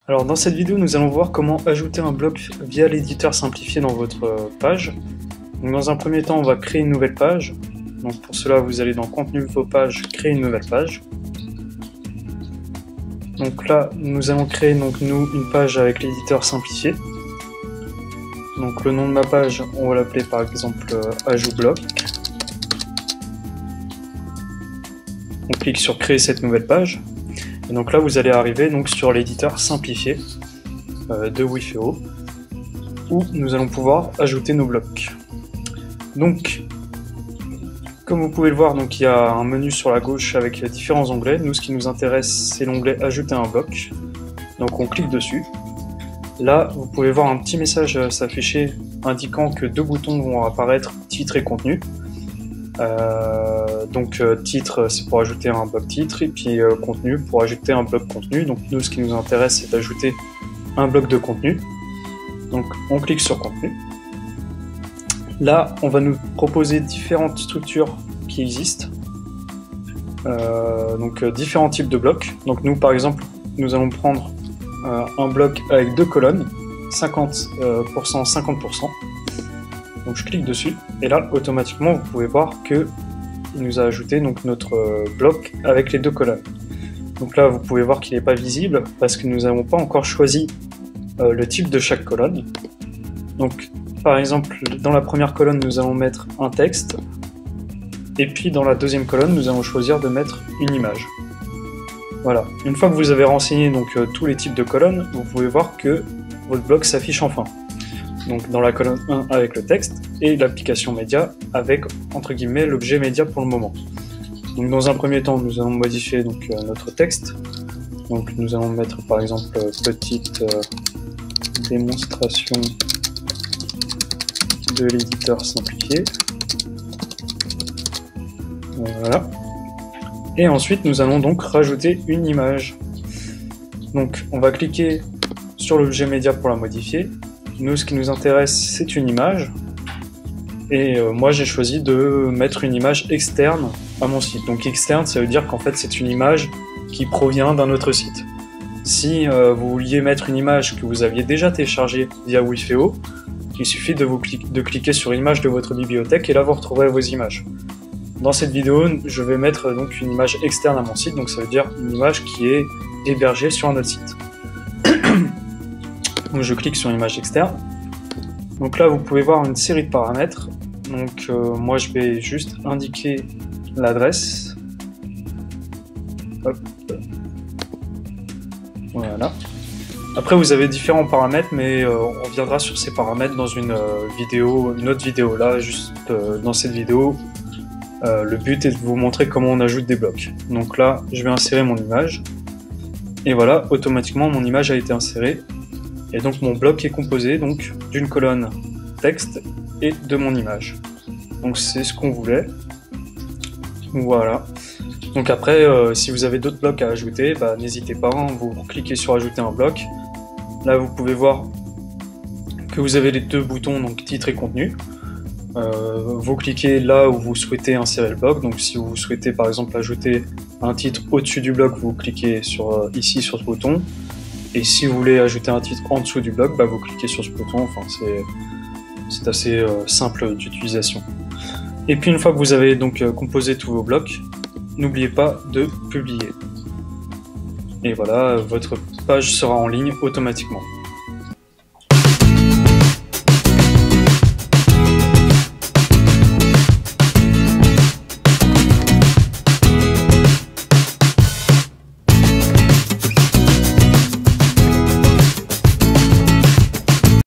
Alors dans cette vidéo, nous allons voir comment ajouter un bloc via l'éditeur simplifié dans votre page. Donc, dans un premier temps, on va créer une nouvelle page. Donc pour cela, vous allez dans Contenu, vos pages, créer une nouvelle page. Donc là, nous allons créer une page avec l'éditeur simplifié. Donc le nom de ma page, on va l'appeler par exemple Ajout bloc. On clique sur Créer cette nouvelle page. Et donc là, vous allez arriver sur l'éditeur simplifié de Wifeo, où nous allons pouvoir ajouter nos blocs. Donc, comme vous pouvez le voir, il y a un menu sur la gauche avec différents onglets. Nous, ce qui nous intéresse, c'est l'onglet Ajouter un bloc. Donc on clique dessus. Là, vous pouvez voir un petit message s'afficher indiquant que deux boutons vont apparaître, titre et contenu. Titre, c'est pour ajouter un bloc titre, et puis contenu pour ajouter un bloc contenu. Donc nous, ce qui nous intéresse, c'est d'ajouter un bloc de contenu. Donc on clique sur contenu. Là, on va nous proposer différentes structures qui existent. Différents types de blocs. Donc nous, par exemple, nous allons prendre un bloc avec deux colonnes, 50%, 50%. Donc je clique dessus, et là, automatiquement, vous pouvez voir que il nous a ajouté notre bloc avec les deux colonnes. Donc là, vous pouvez voir qu'il n'est pas visible, parce que nous n'avons pas encore choisi le type de chaque colonne. Donc, par exemple, dans la première colonne, nous allons mettre un texte, et puis dans la deuxième colonne, nous allons choisir de mettre une image. Voilà. Une fois que vous avez renseigné tous les types de colonnes, vous pouvez voir que votre bloc s'affiche enfin. Donc dans la colonne 1 avec le texte, et l'application média avec, entre guillemets, l'objet média pour le moment. Donc dans un premier temps, nous allons modifier notre texte. Donc nous allons mettre par exemple petite démonstration de l'éditeur simplifié. Voilà. Et ensuite, nous allons rajouter une image. Donc on va cliquer sur l'objet média pour la modifier. Nous, ce qui nous intéresse, c'est une image. Et moi, j'ai choisi de mettre une image externe à mon site. Donc externe, ça veut dire qu'en fait, c'est une image qui provient d'un autre site. Si vous vouliez mettre une image que vous aviez déjà téléchargée via Wifeo, il suffit de cliquer sur image de votre bibliothèque, et là, vous retrouverez vos images. Dans cette vidéo, je vais mettre une image externe à mon site, donc ça veut dire une image qui est hébergée sur un autre site. Donc je clique sur image externe. Donc là, vous pouvez voir une série de paramètres. Donc moi, je vais juste indiquer l'adresse. Hop. Voilà. Après, vous avez différents paramètres, mais on reviendra sur ces paramètres dans une autre vidéo. Là, juste dans cette vidéo, le but est de vous montrer comment on ajoute des blocs. Donc là, je vais insérer mon image. Et voilà, automatiquement, mon image a été insérée. Et donc mon bloc est composé d'une colonne texte et de mon image. Donc c'est ce qu'on voulait. Voilà. Donc après, si vous avez d'autres blocs à ajouter, n'hésitez pas, vous cliquez sur ajouter un bloc. Là, vous pouvez voir que vous avez les deux boutons, titre et contenu. Vous cliquez là où vous souhaitez insérer le bloc. Donc si vous souhaitez par exemple ajouter un titre au-dessus du bloc, vous cliquez ici sur ce bouton. Et si vous voulez ajouter un titre en dessous du bloc, vous cliquez sur ce bouton. Enfin, c'est assez simple d'utilisation. Et puis une fois que vous avez composé tous vos blocs, n'oubliez pas de publier. Et voilà, votre page sera en ligne automatiquement.